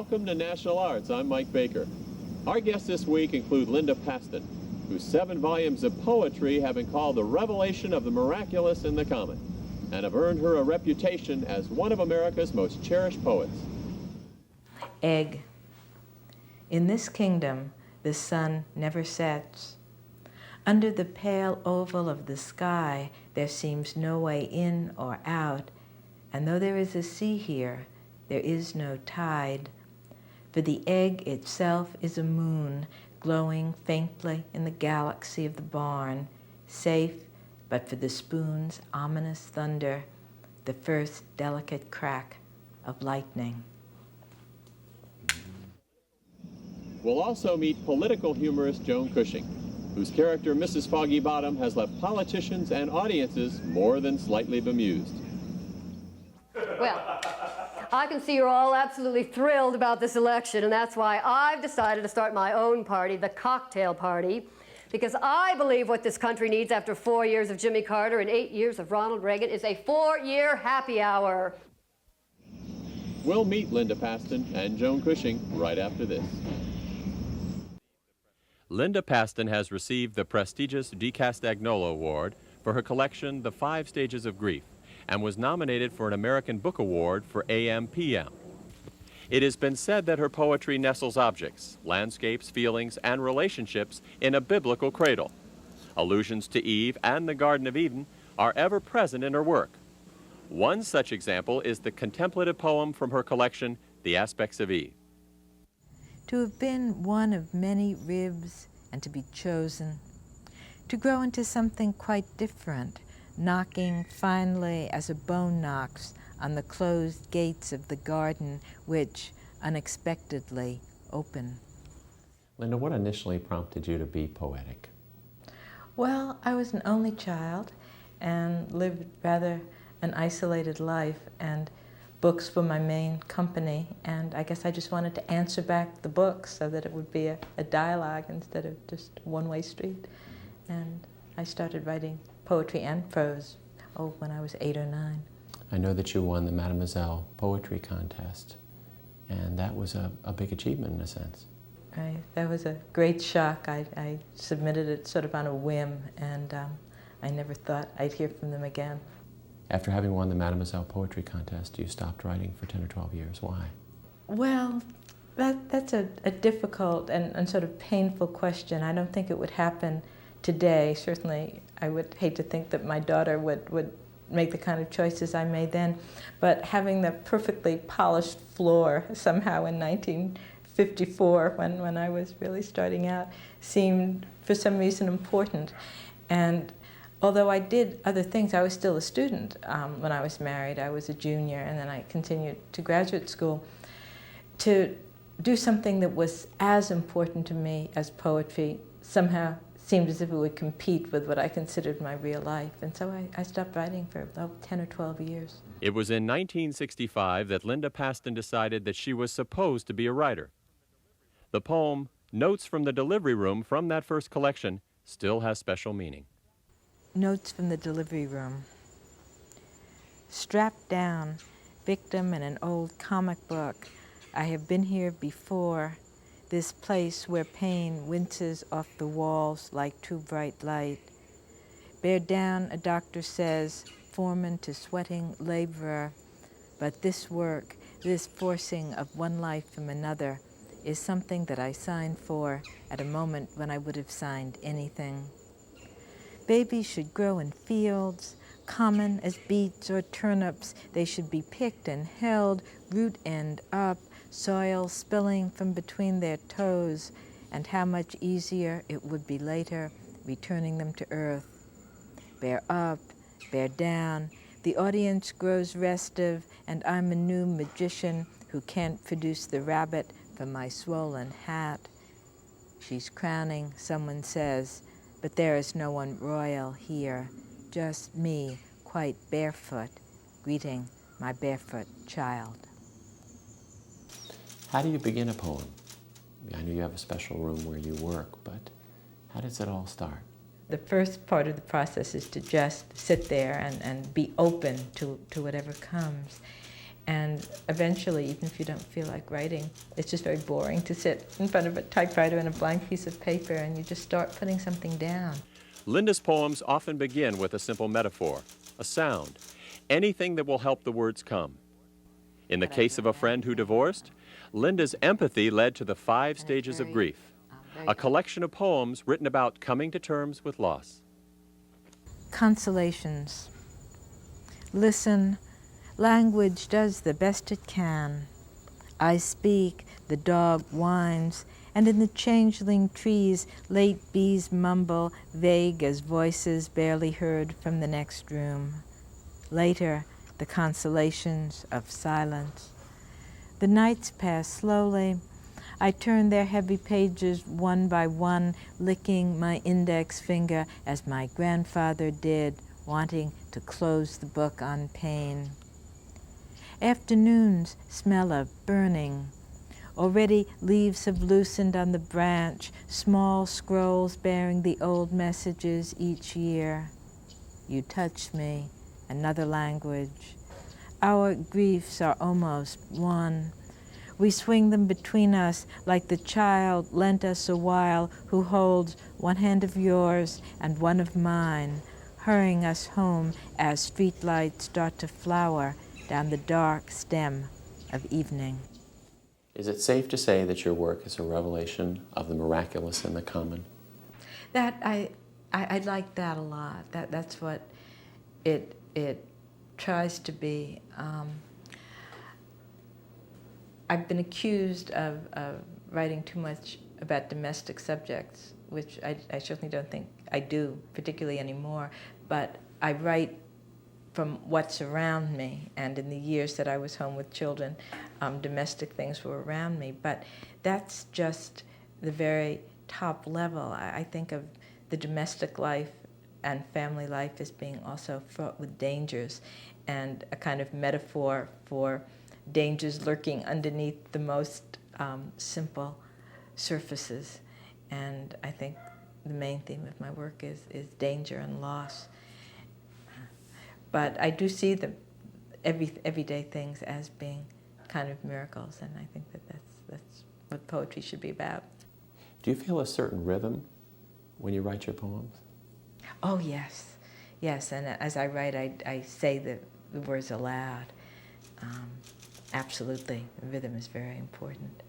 Welcome to National Arts. I'm Mike Baker. Our guests this week include Linda Pastan, whose 7 volumes of poetry have been called the revelation of the miraculous and the common, and have earned her a reputation as one of America's most cherished poets. Egg. In this kingdom, the sun never sets. Under the pale oval of the sky, there seems no way in or out, and though there is a sea here, there is no tide. For the egg itself is a moon, glowing faintly in the galaxy of the barn, safe but for the spoon's ominous thunder, the first delicate crack of lightning. We'll also meet political humorist Joan Cushing, whose character Mrs. Foggybottom has left politicians and audiences more than slightly bemused. Well, I can see you're all absolutely thrilled about this election, and that's why I've decided to start my own party, the Cocktail Party, because I believe what this country needs after 4 years of Jimmy Carter and 8 years of Ronald Reagan is a 4-year happy hour. We'll meet Linda Pastan and Joan Cushing right after this. Linda Pastan has received the prestigious De Castagnola Award for her collection, The 5 Stages of Grief, and was nominated for an American Book Award for AM/PM. It has been said that her poetry nestles objects, landscapes, feelings, and relationships in a biblical cradle. Allusions to Eve and the Garden of Eden are ever present in her work. One such example is the contemplative poem from her collection, The Aspects of Eve. To have been one of many ribs and to be chosen, to grow into something quite different, knocking finely as a bone knocks on the closed gates of the garden which unexpectedly open. Linda, what initially prompted you to be poetic? Well, I was an only child and lived rather an isolated life, and books were my main company, and I guess I just wanted to answer back the books so that it would be a dialogue instead of just a one-way street. And I started writing poetry and prose, when I was 8 or 9. I know that you won the Mademoiselle Poetry Contest, and that was a big achievement in a sense. Right. That was a great shock. I submitted it sort of on a whim, and I never thought I'd hear from them again. After having won the Mademoiselle Poetry Contest, you stopped writing for 10 or 12 years. Why? Well, that's a difficult and sort of painful question. I don't think it would happen today. Certainly, I would hate to think that my daughter would make the kind of choices I made then. But having the perfectly polished floor somehow in 1954, when I was really starting out, seemed for some reason important. And although I did other things, I was still a student when I was married. I was a junior, and then I continued to graduate school. To do something that was as important to me as poetry somehow seemed as if it would compete with what I considered my real life. And so I stopped writing for about 10 or 12 years. It was in 1965 that Linda Pastan decided that she was supposed to be a writer. The poem, Notes from the Delivery Room, from that first collection, still has special meaning. Notes from the delivery room. Strapped down, victim in an old comic book, I have been here before, this place where pain winces off the walls like too bright light. Bear down, a doctor says, foreman to sweating laborer, but this work, this forcing of one life from another, is something that I signed for at a moment when I would have signed anything. Babies should grow in fields, common as beets or turnips. They should be picked and held, root end up, soil spilling from between their toes, and how much easier it would be later, returning them to earth. Bear up, bear down. The audience grows restive, and I'm a new magician who can't produce the rabbit from my swollen hat. She's crowning, someone says, but there is no one royal here, just me, quite barefoot, greeting my barefoot child. How do you begin a poem? I know you have a special room where you work, but how does it all start? The first part of the process is to just sit there and be open to whatever comes. And eventually, even if you don't feel like writing, it's just very boring to sit in front of a typewriter and a blank piece of paper and you just start putting something down. Linda's poems often begin with a simple metaphor, a sound, anything that will help the words come. In the case of A Friend Who Divorced, Linda's empathy led to the 5 stages of grief, a collection of poems written about coming to terms with loss. Consolations. Listen, language does the best it can. I speak, the dog whines, and in the changeling trees late bees mumble, vague as voices barely heard from the next room. Later, the consolations of silence. The nights pass slowly. I turn their heavy pages one by one, licking my index finger as my grandfather did, wanting to close the book on pain. Afternoons smell of burning. Already leaves have loosened on the branch, small scrolls bearing the old messages each year. You touch me, another language. Our griefs are almost one. We swing them between us like the child lent us a while who holds one hand of yours and one of mine, hurrying us home as streetlights start to flower down the dark stem of evening. Is it safe to say that your work is a revelation of the miraculous in the common? That I like that a lot. That's what it tries to be. I've been accused of writing too much about domestic subjects, which I certainly don't think I do particularly anymore, but I write from what's around me, and in the years that I was home with children, domestic things were around me, but that's just the very top level. I think of the domestic life and family life as being also fraught with dangers, and a kind of metaphor for dangers lurking underneath the most simple surfaces. And I think the main theme of my work is danger and loss. But I do see the everyday things as being kind of miracles, and I think that's what poetry should be about. Do you feel a certain rhythm when you write your poems? Oh, yes. Yes, and as I write, I say the words aloud. Absolutely, rhythm is very important.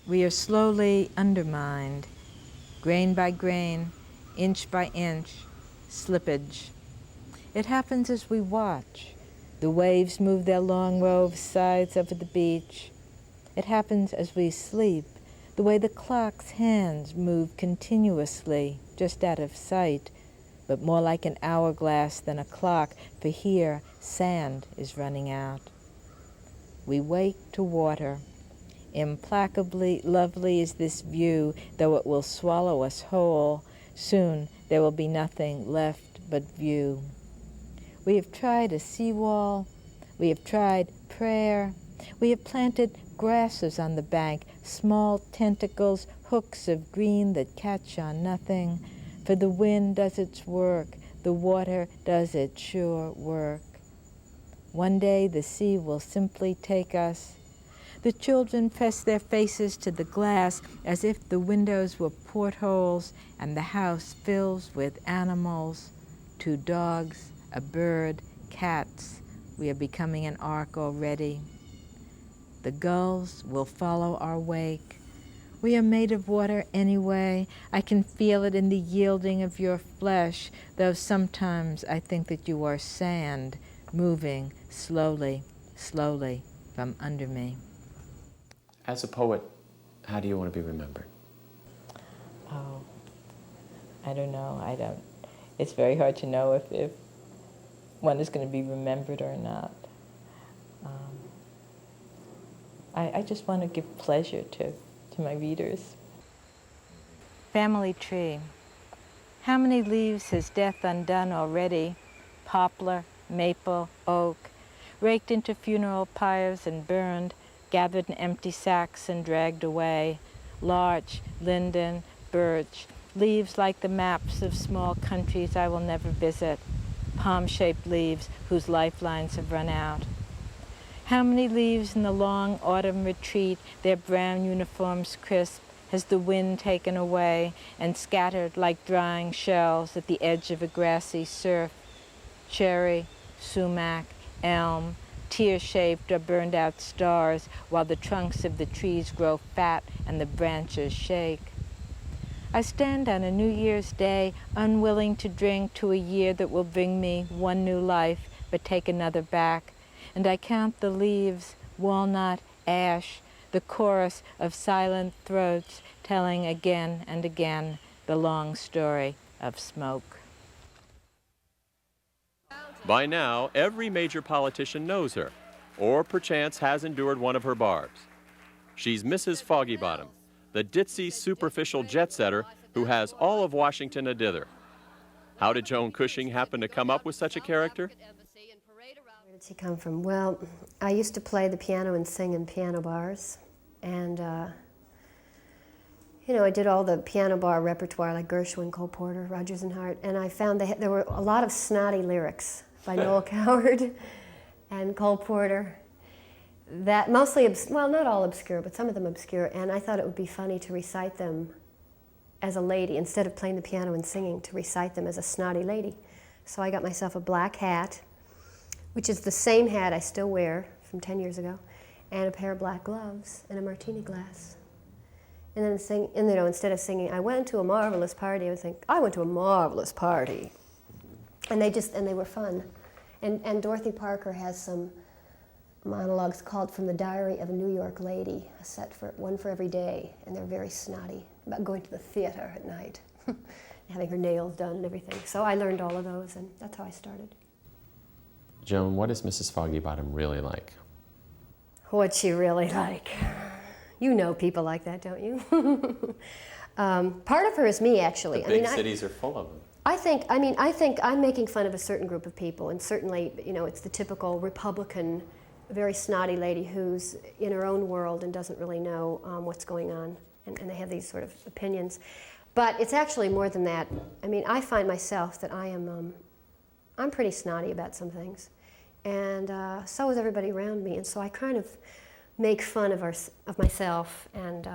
We are slowly undermined, grain by grain, inch by inch, slippage. It happens as we watch. The waves move their long row of sides over the beach. It happens as we sleep, the way the clock's hands move continuously, just out of sight, but more like an hourglass than a clock, for here sand is running out. We wake to water. Implacably lovely is this view, though it will swallow us whole. Soon there will be nothing left but view. We have tried a seawall. We have tried prayer. We have planted grasses on the bank, small tentacles, hooks of green that catch on nothing. For the wind does its work, the water does its sure work. One day the sea will simply take us. The children press their faces to the glass as if the windows were portholes and the house fills with animals, 2 dogs, a bird, cats. We are becoming an ark already. The gulls will follow our wake. We are made of water anyway. I can feel it in the yielding of your flesh, though sometimes I think that you are sand, moving slowly, slowly from under me. As a poet, how do you want to be remembered? Oh, I don't know. It's very hard to know if one is going to be remembered or not. I just want to give pleasure to my readers. Family tree. How many leaves has death undone already? Poplar, maple, oak, raked into funeral pyres and burned, gathered in empty sacks and dragged away. Larch, linden, birch, leaves like the maps of small countries I will never visit. Palm-shaped leaves whose lifelines have run out. How many leaves in the long autumn retreat, their brown uniforms crisp, has the wind taken away and scattered like drying shells at the edge of a grassy surf? Cherry, sumac, elm, tear-shaped or burned-out stars, while the trunks of the trees grow fat and the branches shake. I stand on a New Year's Day, unwilling to drink to a year that will bring me one new life, but take another back. And I count the leaves, walnut, ash, the chorus of silent throats telling again and again the long story of smoke. By now, every major politician knows her, or perchance has endured one of her barbs. She's Mrs. Foggybottom, the ditzy, superficial jet-setter who has all of Washington a dither. How did Joan Cushing happen to come up with such a character? Where did she come from? Well, I used to play the piano and sing in piano bars, and you know, I did all the piano bar repertoire like Gershwin, Cole Porter, Rodgers and Hart, and I found there were a lot of snotty lyrics by Noel Coward and Cole Porter that mostly, well, not all obscure, but some of them obscure, and I thought it would be funny to recite them as a lady, instead of playing the piano and singing, to recite them as a snotty lady. So I got myself a black hat, which is the same hat I still wear from 10 years ago, and a pair of black gloves and a martini glass. And then you know, instead of singing, I went to a marvelous party, I would think, I went to a marvelous party. And they were fun. And Dorothy Parker has some monologues called From the Diary of a New York Lady, a set for one for every day, and they're very snotty, about going to the theater at night, having her nails done and everything. So I learned all of those, and that's how I started. Joan, what is Mrs. Foggybottom really like? What's she really like? You know people like that, don't you? Part of her is me, actually. The big cities are full of them. I think I'm making fun of a certain group of people, and certainly, you know, it's the typical Republican, very snotty lady who's in her own world and doesn't really know what's going on, and they have these sort of opinions. But it's actually more than that. I mean, I find myself that I'm pretty snotty about some things, and so is everybody around me, and so I kind of make fun of myself, and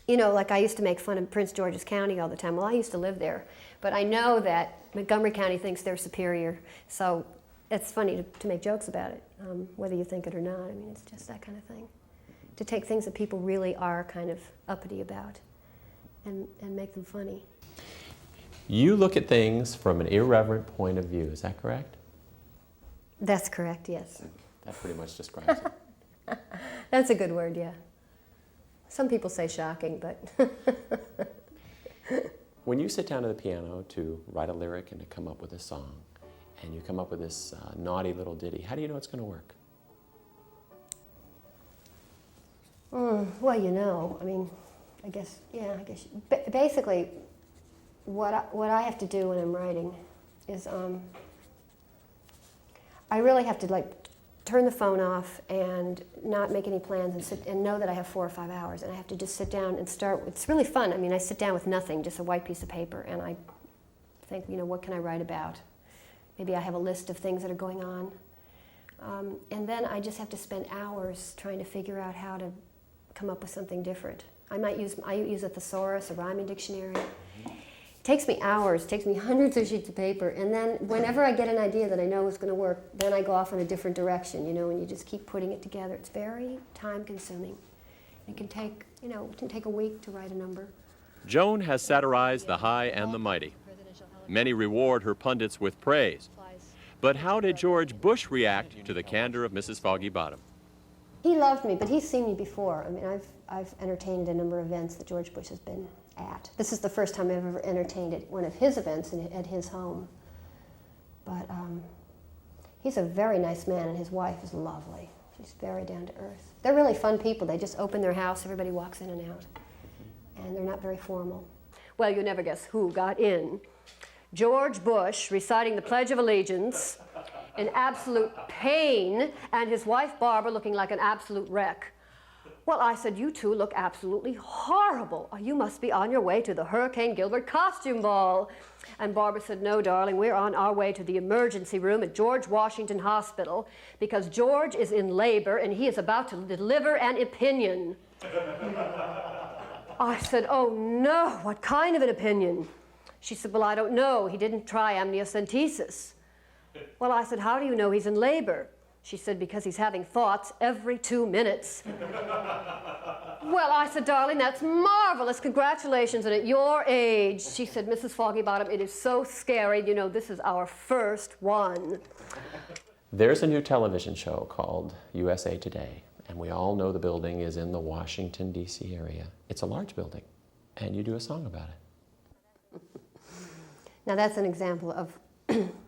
you know, like I used to make fun of Prince George's County all the time. Well, I used to live there, but I know that Montgomery County thinks they're superior, so it's funny to make jokes about it, whether you think it or not. I mean, it's just that kind of thing. To take things that people really are kind of uppity about and make them funny. You look at things from an irreverent point of view, is that correct? That's correct, yes. That pretty much describes it. That's a good word, yeah. Some people say shocking, but... When you sit down at the piano to write a lyric and to come up with a song, and you come up with this naughty little ditty, how do you know it's going to work? Well, you know, I mean, basically, what I have to do when I'm writing is I really have to, like, turn the phone off and not make any plans and know that I have 4 or 5 hours, and I have to just sit down and start. It's really fun. I mean, I sit down with nothing, just a white piece of paper, and I think, you know, what can I write about? Maybe I have a list of things that are going on. And then I just have to spend hours trying to figure out how to come up with something different. I use a thesaurus, a rhyming dictionary. It takes me hours, it takes me hundreds of sheets of paper, and then whenever I get an idea that I know is going to work, then I go off in a different direction, you know, and you just keep putting it together. It's very time-consuming. It can take, you know, it can take a week to write a number. Joan has satirized the high and the mighty. Many reward her pundits with praise. But how did George Bush react to the candor of Mrs. Foggybottom? He loved me, but he's seen me before. I mean, I've entertained a number of events that George Bush has been at. This is the first time I've ever entertained at one of his events at his home. But he's a very nice man, and his wife is lovely. She's very down to earth. They're really fun people. They just open their house, everybody walks in and out. And they're not very formal. Well, you never guess who got in. George Bush reciting the Pledge of Allegiance in absolute pain, and his wife Barbara looking like an absolute wreck. Well, I said, you two look absolutely horrible. You must be on your way to the Hurricane Gilbert costume ball. And Barbara said, no, darling, we're on our way to the emergency room at George Washington Hospital because George is in labor and he is about to deliver an opinion. I said, oh, no, what kind of an opinion? She said, well, I don't know. He didn't try amniocentesis. Well, I said, how do you know he's in labor? She said, because he's having thoughts every 2 minutes. Well, I said, darling, that's marvelous. Congratulations. And at your age, she said, Mrs. Foggybottom, it is so scary. You know, this is our first one. There's a new television show called USA Today, and we all know the building is in the Washington, D.C. area. It's a large building, and you do a song about it. Now, that's an example of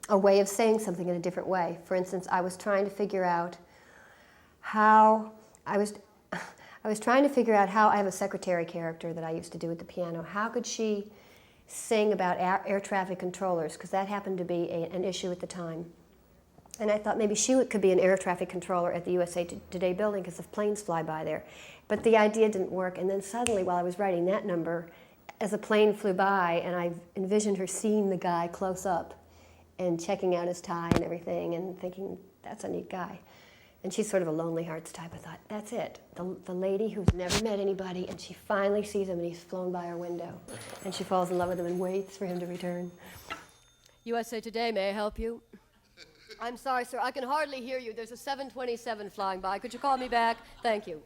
a way of saying something in a different way. For instance, I was trying to figure out how I have a secretary character that I used to do at the piano. How could she sing about air traffic controllers? Because that happened to be an issue at the time. And I thought maybe she could be an air traffic controller at the USA Today building because the planes fly by there. But the idea didn't work. And then suddenly, while I was writing that number, as a plane flew by, and I envisioned her seeing the guy close up and checking out his tie and everything and thinking, that's a neat guy. And she's sort of a lonely hearts type. I thought, that's it. The lady who's never met anybody, and she finally sees him, and he's flown by her window. And she falls in love with him and waits for him to return. USA Today, may I help you? I'm sorry, sir, I can hardly hear you. There's a 727 flying by. Could you call me back? Thank you.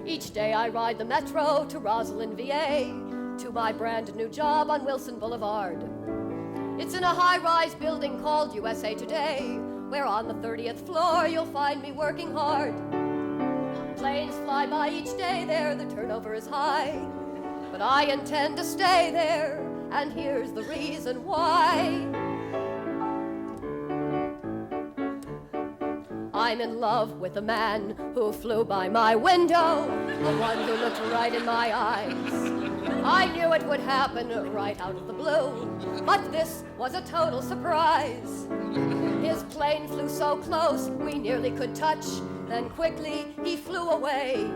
Each day I ride the metro to Roslyn, VA, to my brand new job on Wilson Boulevard. It's in a high-rise building called USA Today, where on the 30th floor you'll find me working hard. Planes fly by each day there, the turnover is high, but I intend to stay there, and here's the reason why. I'm in love with a man who flew by my window, the one who looked right in my eyes. I knew it would happen right out of the blue, but this was a total surprise. His plane flew so close we nearly could touch, then quickly he flew away.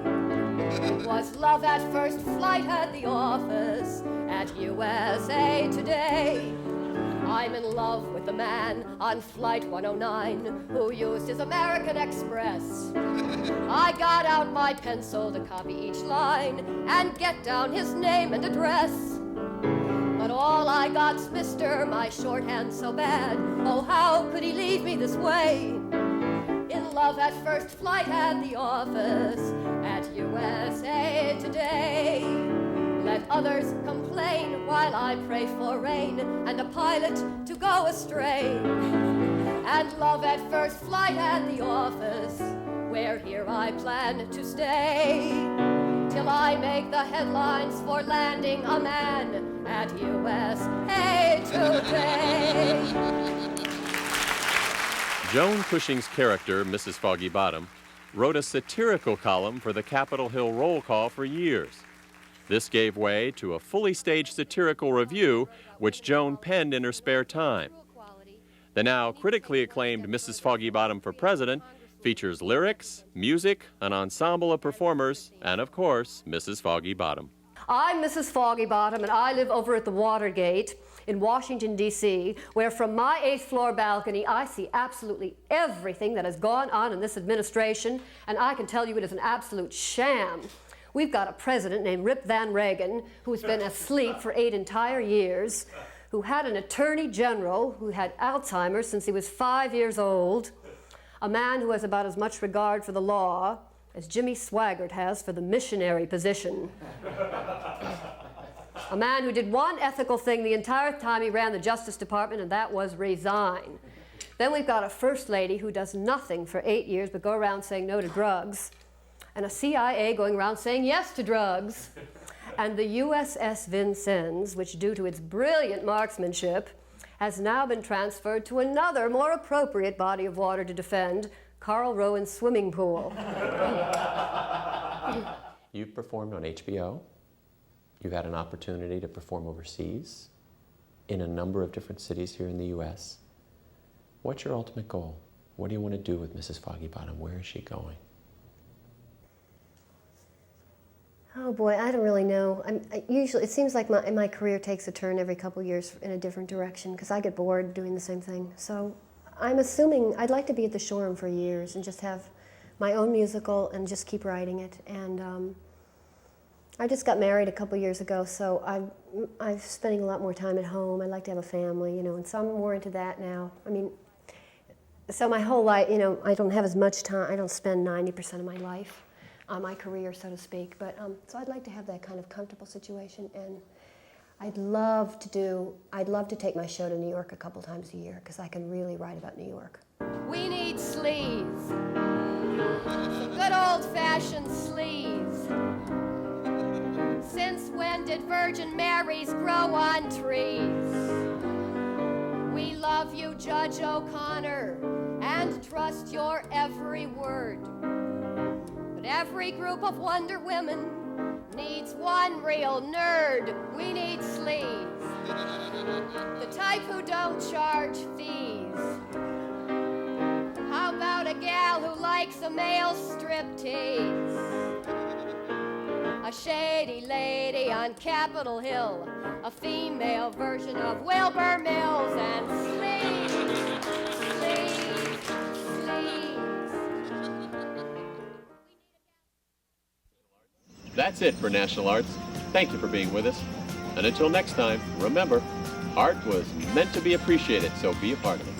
It was love at first flight at the office at USA Today. I'm in love with the man on Flight 109 who used his American Express. I got out my pencil to copy each line and get down his name and address. But all I got's Mr., my shorthand so bad. Oh, how could he leave me this way? In love at first flight at the office at USA Today. Let others complain while I pray for rain and a pilot to go astray. And love at first flight at the office, where here I plan to stay, till I make the headlines for landing a man at USA Today. Joan Cushing's character, Mrs. Foggybottom, wrote a satirical column for the Capitol Hill Roll Call for years. This gave way to a fully staged satirical review, which Joan penned in her spare time. The now critically acclaimed Mrs. Foggybottom for President features lyrics, music, an ensemble of performers, and of course, Mrs. Foggybottom. I'm Mrs. Foggybottom, and I live over at the Watergate in Washington, D.C., where from my 8th floor balcony, I see absolutely everything that has gone on in this administration, and I can tell you it is an absolute sham. We've got a president named Rip Van Reagan who's been asleep for 8 entire years, who had an attorney general who had Alzheimer's since he was 5 years old, a man who has about as much regard for the law as Jimmy Swaggart has for the missionary position. A man who did one ethical thing the entire time he ran the Justice Department, and that was resign. Then we've got a first lady who does nothing for 8 years but go around saying no to drugs, and a CIA going around saying yes to drugs. And the USS Vincennes, which due to its brilliant marksmanship, has now been transferred to another, more appropriate body of water to defend, Carl Rowan's swimming pool. You've performed on HBO. You've had an opportunity to perform overseas in a number of different cities here in the U.S. What's your ultimate goal? What do you want to do with Mrs. Foggybottom? Where is she going? Oh boy, I don't really know. Usually, it seems like my career takes a turn every couple of years in a different direction because I get bored doing the same thing. So I'm assuming I'd like to be at the Shoreham for years and just have my own musical and just keep writing it. And I just got married a couple of years ago, so I'm spending a lot more time at home. I like to have a family, you know, and so I'm more into that now. I mean, so my whole life, you know, I don't have as much time. I don't spend 90% of my life on my career, so to speak. But so I'd like to have that kind of comfortable situation, and I'd love to take my show to New York a couple times a year because I can really write about New York. We need sleaze, some good old-fashioned sleaze. Since when did Virgin Marys grow on trees? We love you, Judge O'Connor, and trust your every word. But every group of Wonder Women needs one real nerd. We need sleaze, the type who don't charge fees. How about a gal who likes a male striptease? A shady lady on Capitol Hill, a female version of Wilbur Mills, and sleaze, sleaze, sleaze. That's it for National Arts. Thank you for being with us. And until next time, remember, art was meant to be appreciated, so be a part of it.